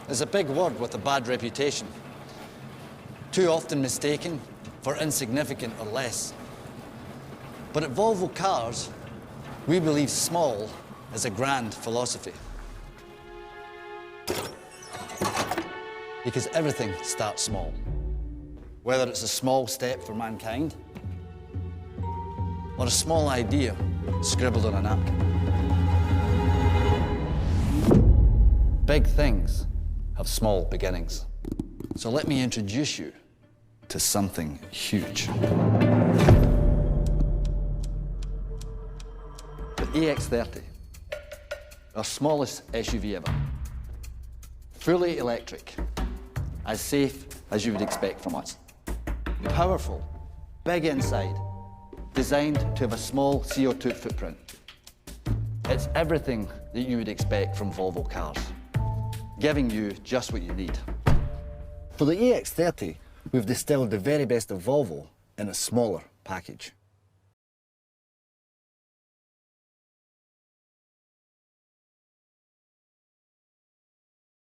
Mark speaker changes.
Speaker 1: is a big word with a bad reputation. Too often mistaken for insignificant or less. But at Volvo Cars, we believe small is a grand philosophy. Because everything starts small. Whether it's a small step for mankind, or a small idea scribbled on a napkin. Big things have small beginnings. So let me introduce you to something huge. The EX30, our smallest SUV ever. Fully electric, as safe as you would expect from us. Powerful, big inside, designed to have a small CO2 footprint. It's everything that you would expect from Volvo Cars, giving you just what you need. For the EX30, we've distilled the very best of Volvo in a smaller package.